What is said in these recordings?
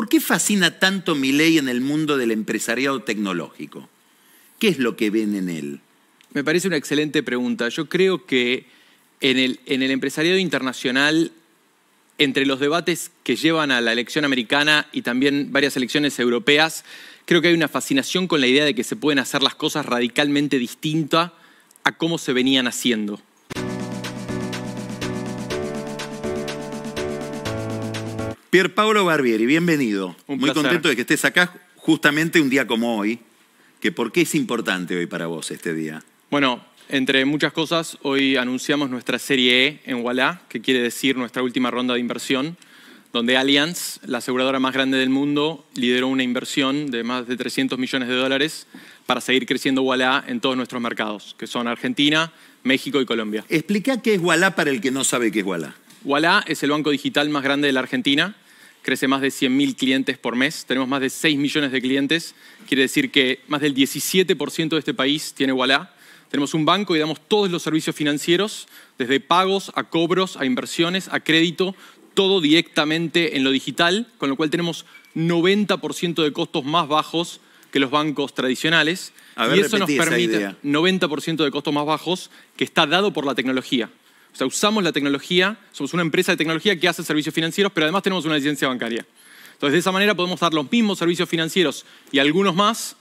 ¿Por qué fascina tanto Milei en el mundo del empresariado tecnológico? ¿Qué es lo que ven en él? Me parece una excelente pregunta. Yo creo que en el empresariado internacional, entre los debates que llevan a la elección americana y también varias elecciones europeas, creo que hay una fascinación con la idea de que se pueden hacer las cosas radicalmente distintas a cómo se venían haciendo. Pierpaolo Barbieri, bienvenido. Muy contento de que estés acá justamente un día como hoy. ¿Por qué es importante hoy para vos este día? Bueno, entre muchas cosas, hoy anunciamos nuestra Serie E en Ualá, que quiere decir nuestra última ronda de inversión, donde Allianz, la aseguradora más grande del mundo, lideró una inversión de más de 300 millones de dólares para seguir creciendo Ualá en todos nuestros mercados, que son Argentina, México y Colombia. Explica qué es Ualá para el que no sabe qué es Ualá. Ualá es el banco digital más grande de la Argentina. Crece más de 100.000 clientes por mes. Tenemos más de 6 millones de clientes. Quiere decir que más del 17% de este país tiene Ualá. Tenemos un banco y damos todos los servicios financieros, desde pagos a cobros, a inversiones, a crédito, todo directamente en lo digital, con lo cual tenemos 90% de costos más bajos que los bancos tradicionales. Y eso nos permite 90% de costos más bajos, que está dado por la tecnología. O sea, usamos la tecnología, somos una empresa de tecnología que hace servicios financieros, pero además tenemos una licencia bancaria. Entonces, de esa manera podemos dar los mismos servicios financieros y algunos más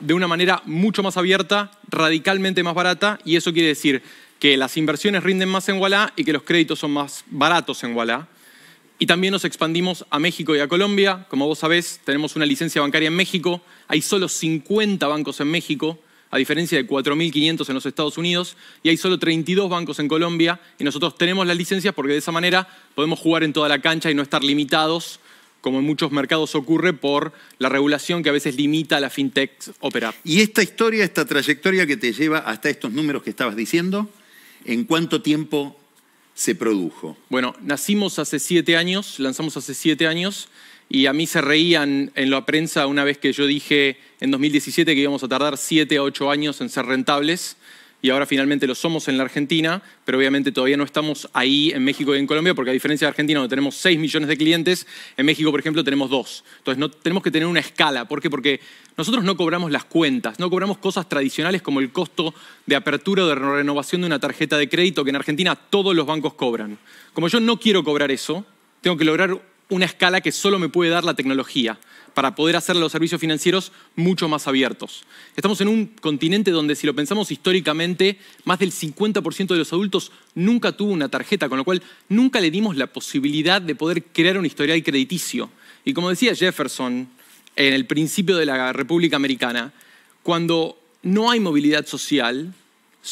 de una manera mucho más abierta, radicalmente más barata, y eso quiere decir que las inversiones rinden más en Ualá y que los créditos son más baratos en Ualá. Y también nos expandimos a México y a Colombia. Como vos sabés, tenemos una licencia bancaria en México. Hay solo 50 bancos en México, a diferencia de 4.500 en los Estados Unidos, y hay solo 32 bancos en Colombia, y nosotros tenemos las licencias porque de esa manera podemos jugar en toda la cancha y no estar limitados, como en muchos mercados ocurre, por la regulación que a veces limita a la fintech operar. Y esta historia, esta trayectoria que te lleva hasta estos números que estabas diciendo, ¿en cuánto tiempo se produjo? Bueno, nacimos hace 7 años, lanzamos hace 7 años, y a mí se reían en la prensa una vez que yo dije en 2017 que íbamos a tardar 7 a 8 años en ser rentables, y ahora finalmente lo somos en la Argentina, pero obviamente todavía no estamos ahí en México y en Colombia, porque a diferencia de Argentina, donde tenemos 6 millones de clientes, en México, por ejemplo, tenemos 2. Entonces no, tenemos que tener una escala. ¿Por qué? Porque nosotros no cobramos las cuentas, no cobramos cosas tradicionales como el costo de apertura o de renovación de una tarjeta de crédito, que en Argentina todos los bancos cobran. Como yo no quiero cobrar eso, tengo que lograr una escala que solo me puede dar la tecnología para poder hacer los servicios financieros mucho más abiertos. Estamos en un continente donde, si lo pensamos históricamente, más del 50% de los adultos nunca tuvo una tarjeta, con lo cual nunca le dimos la posibilidad de poder crear un historial crediticio. Y como decía Jefferson en el principio de la República Americana, cuando no hay movilidad social,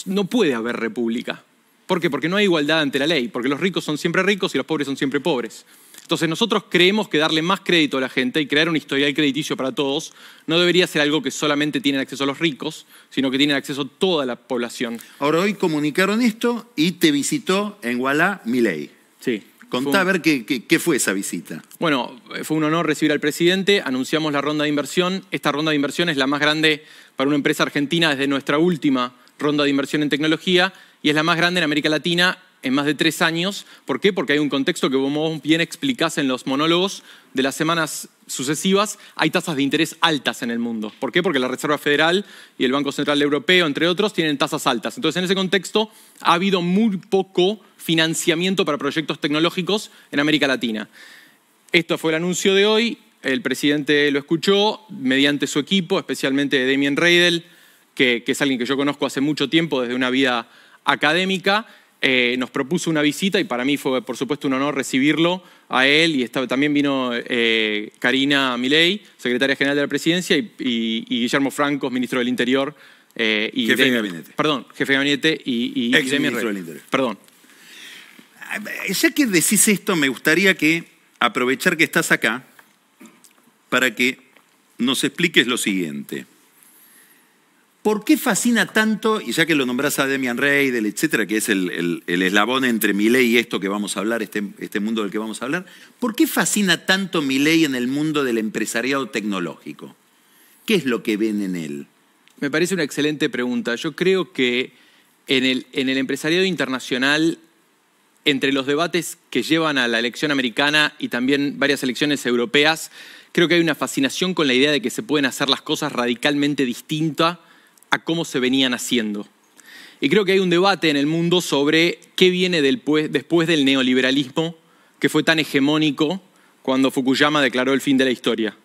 no puede haber república. ¿Por qué? Porque no hay igualdad ante la ley, porque los ricos son siempre ricos y los pobres son siempre pobres. Entonces nosotros creemos que darle más crédito a la gente y crear un historial crediticio para todos no debería ser algo que solamente tienen acceso a los ricos, sino que tienen acceso toda la población. Ahora, hoy comunicaron esto y te visitó en Ualá Milei. Sí. Contá a ver qué fue esa visita. Bueno, fue un honor recibir al presidente, anunciamos la ronda de inversión. Esta ronda de inversión es la más grande para una empresa argentina desde nuestra última ronda de inversión en tecnología y es la más grande en América Latina en más de 3 años. ¿Por qué? Porque hay un contexto que vos bien explicás en los monólogos de las semanas sucesivas. Hay tasas de interés altas en el mundo. ¿Por qué? Porque la Reserva Federal y el Banco Central Europeo, entre otros, tienen tasas altas. Entonces, en ese contexto, ha habido muy poco financiamiento para proyectos tecnológicos en América Latina. Esto fue el anuncio de hoy. El presidente lo escuchó mediante su equipo, especialmente Damien Reidel, que es alguien que yo conozco hace mucho tiempo, desde una vida académica. Nos propuso una visita y para mí fue, por supuesto, un honor recibirlo a él. Y también vino Karina Milei, secretaria general de la Presidencia, y Guillermo Francos, ministro del Interior. Jefe de gabinete. Perdón, jefe de gabinete y ex-ministro del Interior. Perdón. Ya que decís esto, me gustaría aprovechar que estás acá para que nos expliques lo siguiente. ¿Por qué fascina tanto, y ya que lo nombrás a Damien Reidel, etcétera, que es el eslabón entre Milei y esto que vamos a hablar, este mundo del que vamos a hablar, ¿por qué fascina tanto Milei en el mundo del empresariado tecnológico? ¿Qué es lo que ven en él? Me parece una excelente pregunta. Yo creo que en el empresariado internacional, entre los debates que llevan a la elección americana y también varias elecciones europeas, creo que hay una fascinación con la idea de que se pueden hacer las cosas radicalmente distintas a cómo se venían haciendo. Y creo que hay un debate en el mundo sobre qué viene después del neoliberalismo, que fue tan hegemónico cuando Fukuyama declaró el fin de la historia.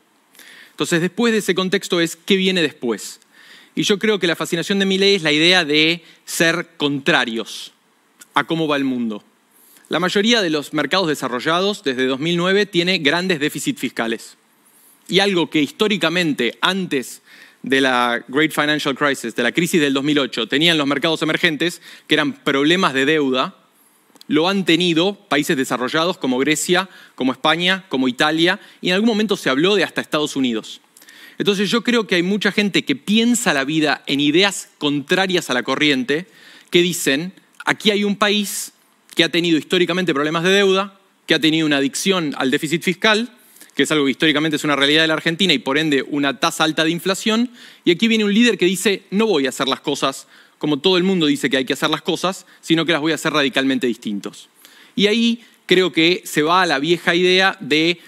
Entonces, después de ese contexto es qué viene después. Y yo creo que la fascinación de Milei es la idea de ser contrarios a cómo va el mundo. La mayoría de los mercados desarrollados desde 2009 tiene grandes déficits fiscales. Y algo que históricamente, antes de la Great Financial Crisis, de la crisis del 2008, tenían los mercados emergentes, que eran problemas de deuda, lo han tenido países desarrollados como Grecia, como España, como Italia, y en algún momento se habló de hasta Estados Unidos. Entonces yo creo que hay mucha gente que piensa la vida en ideas contrarias a la corriente, que dicen, aquí hay un país que ha tenido históricamente problemas de deuda, que ha tenido una adicción al déficit fiscal, que es algo que históricamente es una realidad de la Argentina y por ende una tasa alta de inflación, y aquí viene un líder que dice, no voy a hacer las cosas como todo el mundo dice que hay que hacer las cosas, sino que las voy a hacer radicalmente distintos. Y ahí creo que se va a la vieja idea de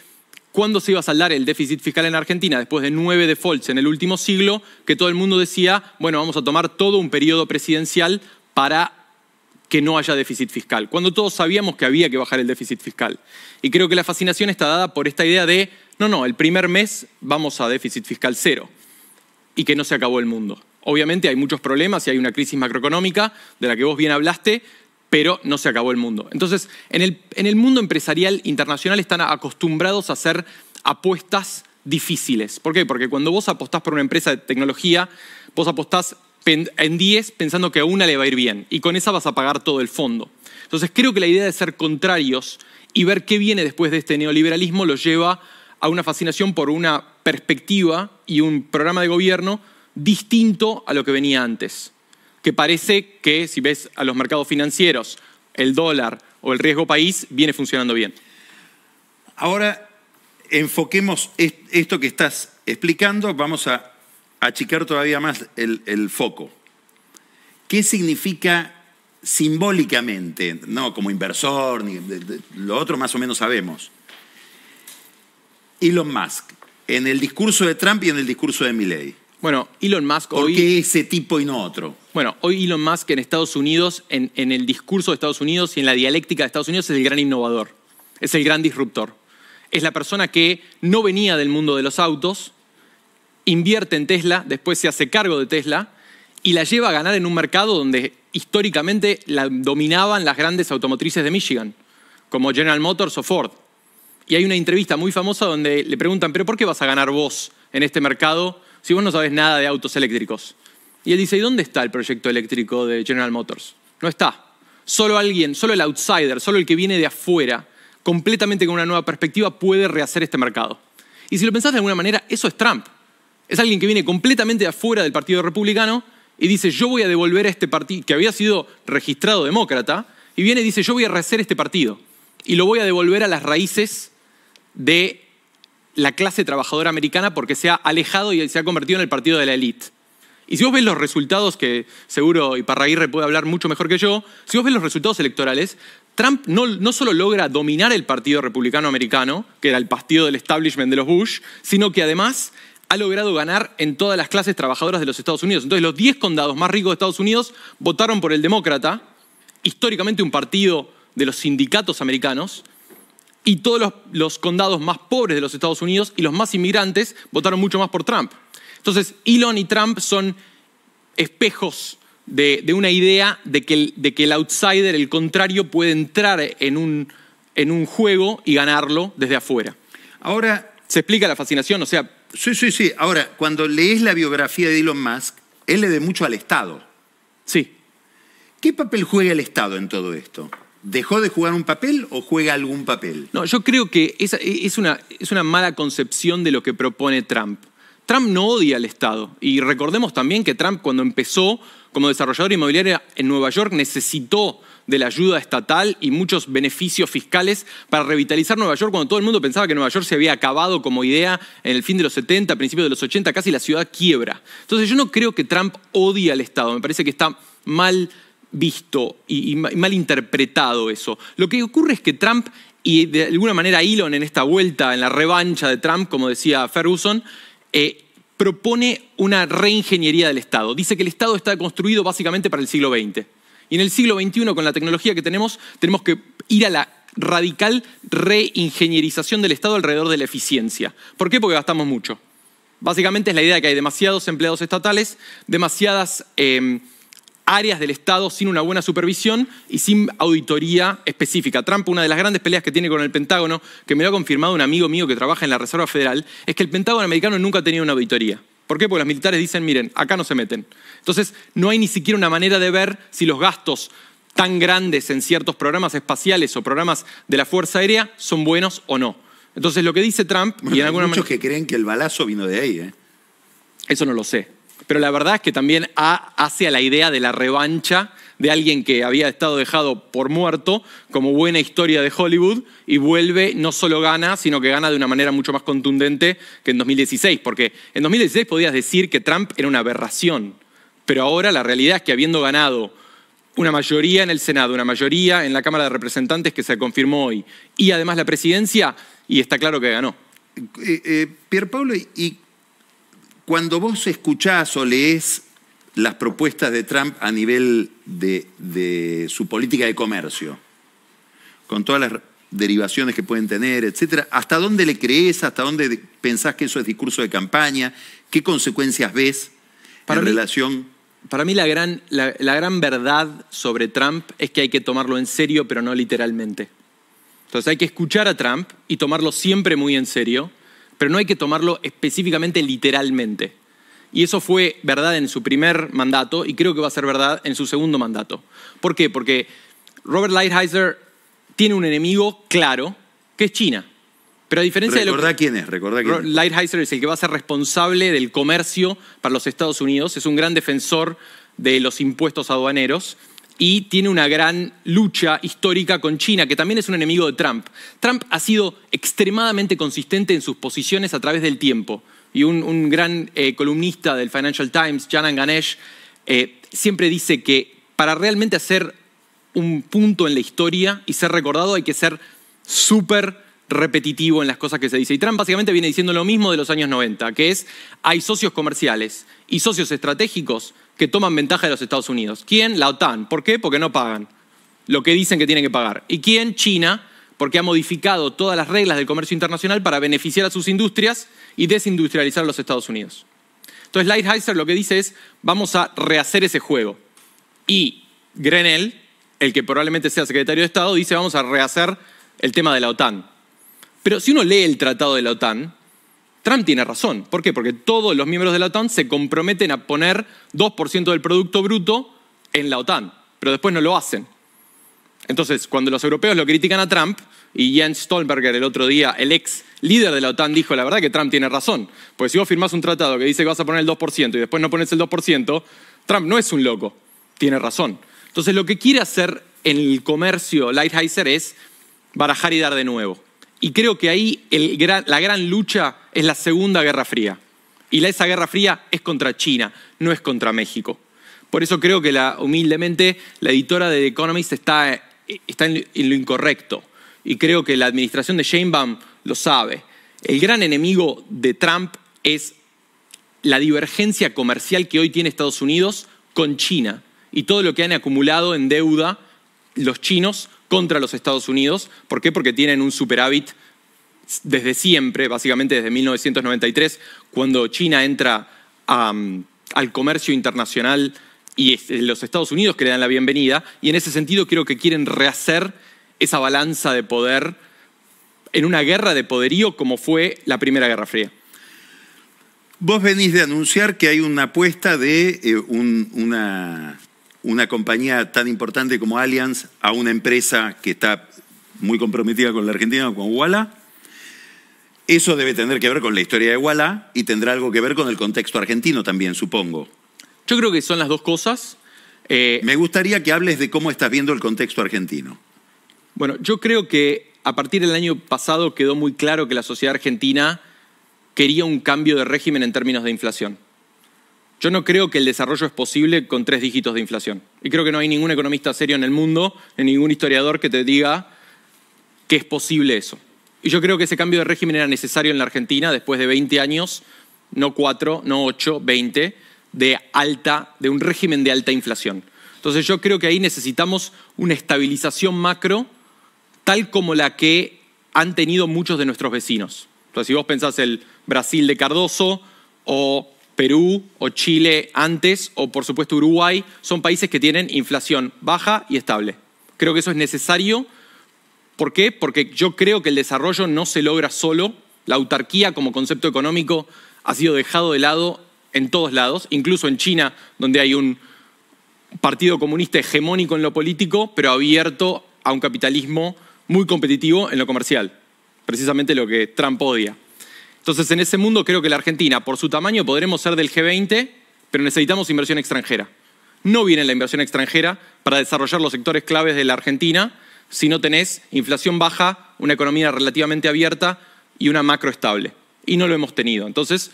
cuándo se iba a saldar el déficit fiscal en Argentina después de 9 defaults en el último siglo, que todo el mundo decía, bueno, vamos a tomar todo un periodo presidencial para que no haya déficit fiscal, cuando todos sabíamos que había que bajar el déficit fiscal. Y creo que la fascinación está dada por esta idea de, no, el primer mes vamos a déficit fiscal cero y que no se acabó el mundo. Obviamente hay muchos problemas y hay una crisis macroeconómica de la que vos bien hablaste, pero no se acabó el mundo. Entonces, en el mundo empresarial internacional están acostumbrados a hacer apuestas difíciles. ¿Por qué? Porque cuando vos apostás por una empresa de tecnología, vos apostás en 10 pensando que a una le va a ir bien y con esa vas a pagar todo el fondo. Entonces creo que la idea de ser contrarios y ver qué viene después de este neoliberalismo los lleva a una fascinación por una perspectiva y un programa de gobierno distinto a lo que venía antes. Que parece que si ves a los mercados financieros, el dólar o el riesgo país viene funcionando bien. Ahora enfoquemos esto que estás explicando, vamos a achicar todavía más el foco. ¿Qué significa simbólicamente? No como inversor, ni lo otro más o menos sabemos. Elon Musk, en el discurso de Trump y en el discurso de Milei. Bueno, Elon Musk hoy... ¿Por qué ese tipo y no otro? Bueno, hoy Elon Musk en Estados Unidos, en el discurso de Estados Unidos y en la dialéctica de Estados Unidos es el gran innovador, es el gran disruptor. Es la persona que no venía del mundo de los autos, invierte en Tesla, después se hace cargo de Tesla y la lleva a ganar en un mercado donde históricamente la dominaban las grandes automotrices de Michigan, como General Motors o Ford. Y hay una entrevista muy famosa donde le preguntan, ¿pero por qué vas a ganar vos en este mercado si vos no sabés nada de autos eléctricos? Y él dice, ¿y dónde está el proyecto eléctrico de General Motors? No está. Solo alguien, solo el outsider, solo el que viene de afuera, completamente con una nueva perspectiva, puede rehacer este mercado. Y si lo pensás de alguna manera, eso es Trump. Es alguien que viene completamente de afuera del Partido Republicano y dice, yo voy a devolver a este partido, que había sido registrado demócrata, y viene y dice, yo voy a rehacer este partido y lo voy a devolver a las raíces de la clase trabajadora americana porque se ha alejado y se ha convertido en el partido de la élite. Y si vos ves los resultados, que seguro Iparraguirre puede hablar mucho mejor que yo, si vos ves los resultados electorales, Trump no solo logra dominar el Partido Republicano Americano, que era el partido del establishment de los Bush, sino que además ha logrado ganar en todas las clases trabajadoras de los Estados Unidos. Entonces los 10 condados más ricos de Estados Unidos votaron por el demócrata, históricamente un partido de los sindicatos americanos, y todos los condados más pobres de los Estados Unidos y los más inmigrantes votaron mucho más por Trump. Entonces, Elon y Trump son espejos de una idea de que el outsider, el contrario, puede entrar en un juego y ganarlo desde afuera. Ahora, ¿se explica la fascinación? O sea... Sí. Ahora, cuando lees la biografía de Elon Musk, él le debe mucho al Estado. Sí. ¿Qué papel juega el Estado en todo esto? ¿Dejó de jugar un papel o juega algún papel? No, yo creo que es una mala concepción de lo que propone Trump. Trump no odia al Estado. Y recordemos también que Trump, cuando empezó como desarrollador inmobiliario en Nueva York, necesitó de la ayuda estatal y muchos beneficios fiscales para revitalizar Nueva York, cuando todo el mundo pensaba que Nueva York se había acabado como idea en el fin de los 70, principios de los 80, casi la ciudad quiebra. Entonces yo no creo que Trump odie al Estado. Me parece que está mal visto y mal interpretado eso. Lo que ocurre es que Trump, y de alguna manera Elon en esta vuelta, en la revancha de Trump, como decía Ferguson, propone una reingeniería del Estado. Dice que el Estado está construido básicamente para el siglo XX. Y en el siglo XXI, con la tecnología que tenemos que ir a la radical reingenierización del Estado alrededor de la eficiencia. ¿Por qué? Porque gastamos mucho. Básicamente es la idea de que hay demasiados empleados estatales, demasiadas áreas del Estado sin una buena supervisión y sin auditoría específica. Trump, una de las grandes peleas que tiene con el Pentágono, que me lo ha confirmado un amigo mío que trabaja en la Reserva Federal, es que el Pentágono americano nunca ha tenido una auditoría. ¿Por qué? Porque los militares dicen, miren, acá no se meten. Entonces, no hay ni siquiera una manera de ver si los gastos tan grandes en ciertos programas espaciales o programas de la Fuerza Aérea son buenos o no. Entonces, lo que dice Trump... Bueno, y en hay muchos que creen que el balazo vino de ahí, ¿eh? Eso no lo sé. Pero la verdad es que también hace a la idea de la revancha de alguien que había estado dejado por muerto como buena historia de Hollywood y vuelve, no solo gana, sino que gana de una manera mucho más contundente que en 2016. Porque en 2016 podías decir que Trump era una aberración. Pero ahora la realidad es que habiendo ganado una mayoría en el Senado, una mayoría en la Cámara de Representantes que se confirmó hoy, y además la presidencia, y está claro que ganó. Pierpaolo, y cuando vos escuchás o leés las propuestas de Trump a nivel de su política de comercio, con todas las derivaciones que pueden tener, etcétera, ¿hasta dónde le crees? ¿Hasta dónde pensás que eso es discurso de campaña? ¿Qué consecuencias ves en relación? Para mí la gran verdad sobre Trump es que hay que tomarlo en serio, pero no literalmente. Entonces hay que escuchar a Trump y tomarlo siempre muy en serio, pero no hay que tomarlo específicamente literalmente. Y eso fue verdad en su primer mandato y creo que va a ser verdad en su segundo mandato. ¿Por qué? Porque Robert Lighthizer tiene un enemigo claro, que es China. Pero a diferencia Recordá quién es. Lighthizer es el que va a ser responsable del comercio para los Estados Unidos, es un gran defensor de los impuestos aduaneros y tiene una gran lucha histórica con China, que también es un enemigo de Trump. Trump ha sido extremadamente consistente en sus posiciones a través del tiempo. Y un gran columnista del Financial Times, Janan Ganesh, siempre dice que para realmente hacer un punto en la historia y ser recordado hay que ser súper repetitivo en las cosas que se dice. Y Trump básicamente viene diciendo lo mismo de los años 90, que es hay socios comerciales y socios estratégicos que toman ventaja de los Estados Unidos. ¿Quién? La OTAN. ¿Por qué? Porque no pagan lo que dicen que tienen que pagar. ¿Y quién? China, porque ha modificado todas las reglas del comercio internacional para beneficiar a sus industrias y desindustrializar a los Estados Unidos. Entonces Lighthizer lo que dice es, vamos a rehacer ese juego. Y Grenell, el que probablemente sea secretario de Estado, dice, vamos a rehacer el tema de la OTAN. Pero si uno lee el tratado de la OTAN, Trump tiene razón. ¿Por qué? Porque todos los miembros de la OTAN se comprometen a poner 2% del Producto Bruto en la OTAN, pero después no lo hacen. Entonces, cuando los europeos lo critican a Trump, y Jens Stoltenberg el otro día, el ex líder de la OTAN, dijo, la verdad que Trump tiene razón, porque si vos firmás un tratado que dice que vas a poner el 2% y después no pones el 2%, Trump no es un loco, tiene razón. Entonces, lo que quiere hacer en el comercio Lighthizer es barajar y dar de nuevo. Y creo que ahí la gran lucha es la Segunda Guerra Fría. Y esa Guerra Fría es contra China, no es contra México. Por eso creo que humildemente la editora de The Economist está en lo incorrecto. Y creo que la administración de Sheinbaum lo sabe. El gran enemigo de Trump es la divergencia comercial que hoy tiene Estados Unidos con China y todo lo que han acumulado en deuda los chinos contra los Estados Unidos. ¿Por qué? Porque tienen un superávit desde siempre, básicamente desde 1993, cuando China entra al comercio internacional y los Estados Unidos que le dan la bienvenida. Y en ese sentido creo que quieren rehacer esa balanza de poder en una guerra de poderío como fue la Primera Guerra Fría. Vos venís de anunciar que hay una apuesta de una compañía tan importante como Allianz a una empresa que está muy comprometida con la Argentina, con Ualá. Eso debe tener que ver con la historia de Ualá y tendrá algo que ver con el contexto argentino también, supongo. Yo creo que son las dos cosas. Me gustaría que hables de cómo estás viendo el contexto argentino. Bueno, yo creo que a partir del año pasado quedó muy claro que la sociedad argentina quería un cambio de régimen en términos de inflación. Yo no creo que el desarrollo es posible con 3 dígitos de inflación. Y creo que no hay ningún economista serio en el mundo, ni ningún historiador que te diga que es posible eso. Y yo creo que ese cambio de régimen era necesario en la Argentina después de 20 años, no 4, no 8, 20, de un régimen de alta inflación. Entonces yo creo que ahí necesitamos una estabilización macro tal como la que han tenido muchos de nuestros vecinos. Entonces si vos pensás el Brasil de Cardoso o Perú o Chile antes, o por supuesto Uruguay, son países que tienen inflación baja y estable. Creo que eso es necesario. ¿Por qué? Porque yo creo que el desarrollo no se logra solo. La autarquía como concepto económico ha sido dejado de lado en todos lados, incluso en China, donde hay un partido comunista hegemónico en lo político, pero abierto a un capitalismo muy competitivo en lo comercial. Precisamente lo que Trump odia. Entonces, en ese mundo creo que la Argentina, por su tamaño, podremos ser del G20, pero necesitamos inversión extranjera. No viene la inversión extranjera para desarrollar los sectores claves de la Argentina si no tenés inflación baja, una economía relativamente abierta y una macro estable. Y no lo hemos tenido. Entonces,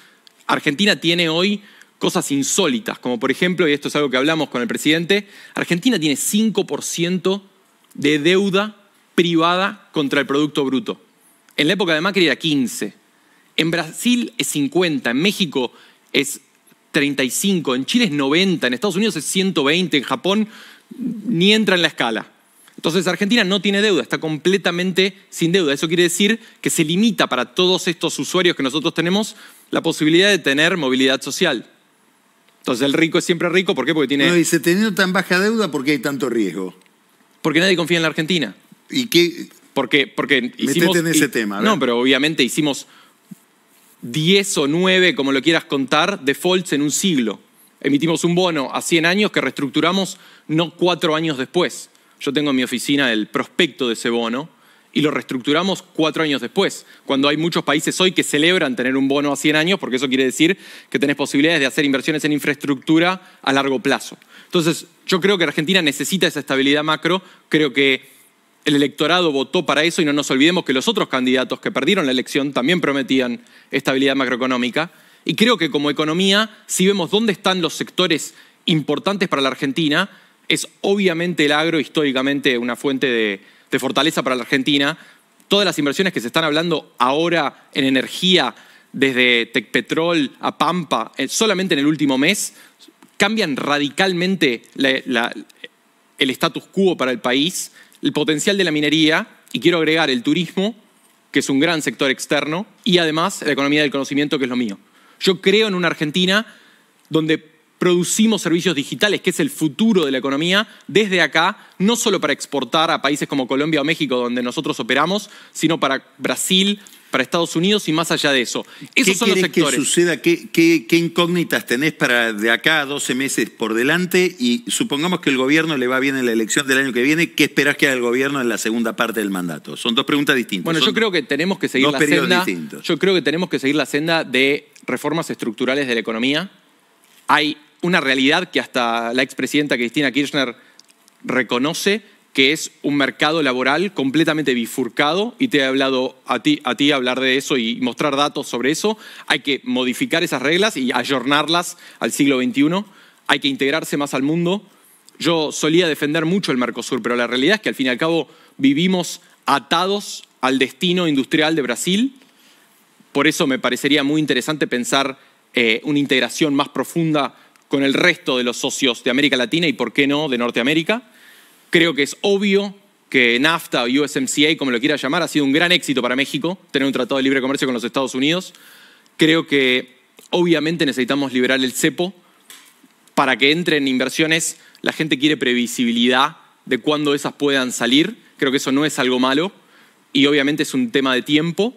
Argentina tiene hoy cosas insólitas, como por ejemplo, y esto es algo que hablamos con el presidente, Argentina tiene 5% de deuda privada contra el Producto Bruto. En la época de Macri era 15%. En Brasil es 50%, en México es 35%, en Chile es 90%, en Estados Unidos es 120%, en Japón ni entra en la escala. Entonces Argentina no tiene deuda, está completamente sin deuda. Eso quiere decir que se limita para todos estos usuarios que nosotros tenemos la posibilidad de tener movilidad social. Entonces el rico es siempre rico, ¿por qué? Porque tiene... No, dice, teniendo tan baja deuda, ¿por qué hay tanto riesgo? Porque nadie confía en la Argentina. ¿Y qué? Porque hicimos... Metete en ese tema. No, pero obviamente hicimos 10 o 9, como lo quieras contar, defaults en un siglo. Emitimos un bono a 100 años que reestructuramos no 4 años después. Yo tengo en mi oficina el prospecto de ese bono y lo reestructuramos 4 años después, cuando hay muchos países hoy que celebran tener un bono a 100 años, porque eso quiere decir que tenés posibilidades de hacer inversiones en infraestructura a largo plazo. Entonces, yo creo que Argentina necesita esa estabilidad macro, creo que el electorado votó para eso y no nos olvidemos que los otros candidatos que perdieron la elección también prometían estabilidad macroeconómica. Y creo que como economía, si vemos dónde están los sectores importantes para la Argentina, es obviamente el agro, históricamente una fuente de fortaleza para la Argentina. Todas las inversiones que se están hablando ahora en energía, desde Tecpetrol a Pampa, solamente en el último mes, cambian radicalmente el status quo para el país, el potencial de la minería, y quiero agregar el turismo, que es un gran sector externo, y además la economía del conocimiento, que es lo mío. Yo creo en una Argentina donde producimos servicios digitales, que es el futuro de la economía, desde acá, no solo para exportar a países como Colombia o México, donde nosotros operamos, sino para Brasil, para Estados Unidos y más allá de eso. Esos son los sectores. ¿Qué suceda? ¿Qué incógnitas tenés para de acá a 12 meses por delante? Y supongamos que el gobierno le va bien en la elección del año que viene, ¿qué esperás que haga el gobierno en la segunda parte del mandato? Son 2 preguntas distintas. Bueno, yo creo que tenemos que seguir Yo creo que tenemos que seguir la senda de reformas estructurales de la economía. Hay una realidad que hasta la expresidenta Cristina Kirchner reconoce, que es un mercado laboral completamente bifurcado, y te he hablado a ti hablar de eso y mostrar datos sobre eso. Hay que modificar esas reglas y ayornarlas al siglo XXI. Hay que integrarse más al mundo. Yo solía defender mucho el Mercosur, pero la realidad es que al fin y al cabo vivimos atados al destino industrial de Brasil. Por eso me parecería muy interesante pensar una integración más profunda con el resto de los socios de América Latina y, por qué no, de Norteamérica. Creo que es obvio que NAFTA o USMCA, como lo quiera llamar, ha sido un gran éxito para México, tener un tratado de libre comercio con los Estados Unidos. Creo que obviamente necesitamos liberar el cepo para que entren inversiones. La gente quiere previsibilidad de cuándo esas puedan salir. Creo que eso no es algo malo y obviamente es un tema de tiempo.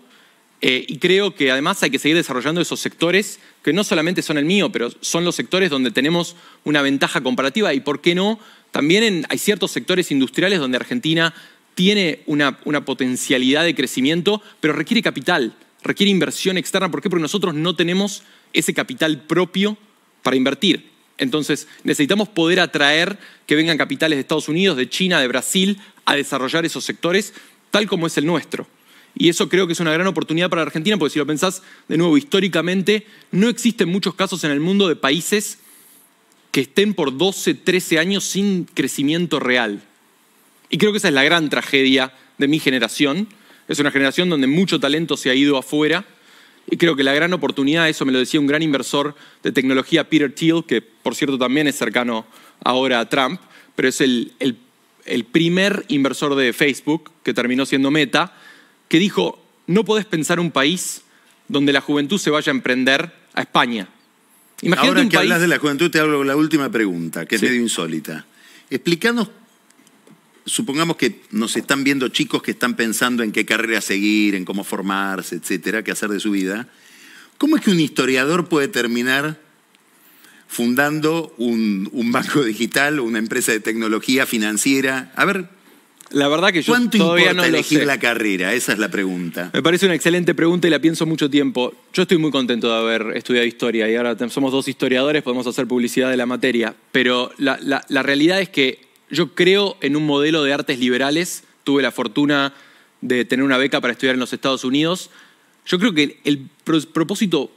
Y creo que además hay que seguir desarrollando esos sectores que no solamente son el mío, pero son los sectores donde tenemos una ventaja comparativa y, ¿por qué no? También hay ciertos sectores industriales donde Argentina tiene una potencialidad de crecimiento, pero requiere capital, requiere inversión externa. ¿Por qué? Porque nosotros no tenemos ese capital propio para invertir. Entonces necesitamos poder atraer que vengan capitales de Estados Unidos, de China, de Brasil, a desarrollar esos sectores, tal como es el nuestro. Y eso creo que es una gran oportunidad para la Argentina, porque si lo pensás, de nuevo, históricamente, no existen muchos casos en el mundo de países que estén por 12, 13 años sin crecimiento real. Y creo que esa es la gran tragedia de mi generación. Es una generación donde mucho talento se ha ido afuera. Y creo que la gran oportunidad, eso me lo decía un gran inversor de tecnología, Peter Thiel, que por cierto también es cercano ahora a Trump, pero es el primer inversor de Facebook, que terminó siendo Meta, que dijo, no podés pensar un país donde la juventud se vaya a emprender a España. Imagínate Ahora un que país... hablas de la juventud, te hago la última pregunta, que es Sí. medio insólita. Explícanos, supongamos que nos están viendo chicos que están pensando en qué carrera seguir, en cómo formarse, etcétera, qué hacer de su vida. ¿Cómo es que un historiador puede terminar fundando un banco digital o una empresa de tecnología financiera? A ver, La verdad que yo ¿cuánto todavía importa no lo elegir sé. la carrera? Esa es la pregunta. Me parece una excelente pregunta y la pienso mucho tiempo. Yo estoy muy contento de haber estudiado historia y ahora somos dos historiadores, podemos hacer publicidad de la materia, pero la realidad es que yo creo en un modelo de artes liberales. Tuve la fortuna de tener una beca para estudiar en los Estados Unidos. Yo creo que el propósito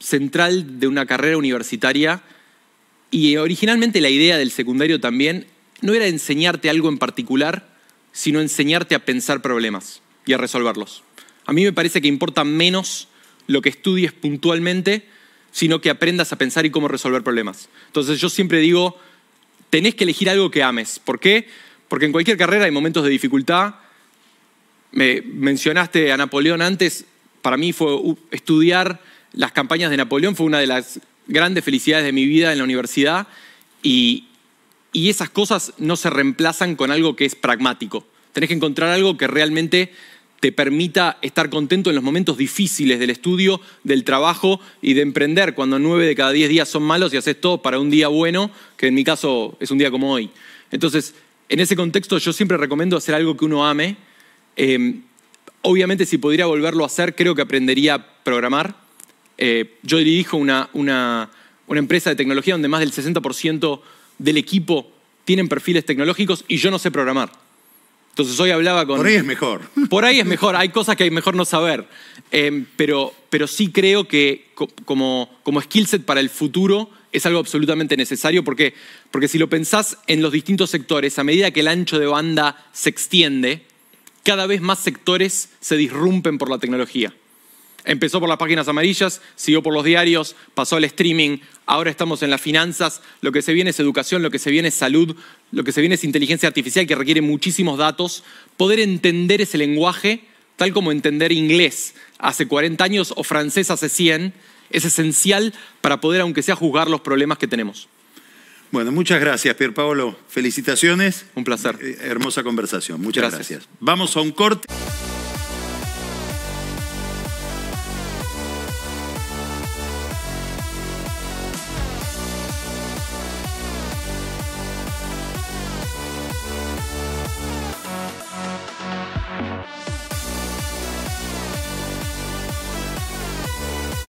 central de una carrera universitaria, y originalmente la idea del secundario también, no era enseñarte algo en particular, sino enseñarte a pensar problemas y a resolverlos. A mí me parece que importa menos lo que estudies puntualmente, sino que aprendas a pensar y cómo resolver problemas. Entonces yo siempre digo, tenés que elegir algo que ames. ¿Por qué? Porque en cualquier carrera hay momentos de dificultad. Me mencionaste a Napoleón antes. Para mí estudiar las campañas de Napoleón fue una de las grandes felicidades de mi vida en la universidad. Y esas cosas no se reemplazan con algo que es pragmático. Tenés que encontrar algo que realmente te permita estar contento en los momentos difíciles del estudio, del trabajo y de emprender, cuando 9 de cada 10 días son malos y haces todo para un día bueno, que en mi caso es un día como hoy. Entonces, en ese contexto yo siempre recomiendo hacer algo que uno ame. Obviamente, si pudiera volverlo a hacer, creo que aprendería a programar. Yo dirijo una empresa de tecnología donde más del 60% del equipo tienen perfiles tecnológicos y yo no sé programar. Entonces hoy hablaba con... Por ahí es mejor. Por ahí es mejor, hay cosas que hay mejor no saber. Pero sí creo que como skill set para el futuro es algo absolutamente necesario, porque si lo pensás en los distintos sectores, a medida que el ancho de banda se extiende, cada vez más sectores se disrumpen por la tecnología. Empezó por las páginas amarillas, siguió por los diarios, pasó al streaming, ahora estamos en las finanzas, lo que se viene es educación, lo que se viene es salud, lo que se viene es inteligencia artificial que requiere muchísimos datos. Poder entender ese lenguaje, tal como entender inglés hace 40 años o francés hace 100, es esencial para poder, aunque sea, juzgar los problemas que tenemos. Bueno, muchas gracias, Pierpaolo. Felicitaciones. Un placer. Hermosa conversación. Muchas Gracias. gracias. Vamos a un corte.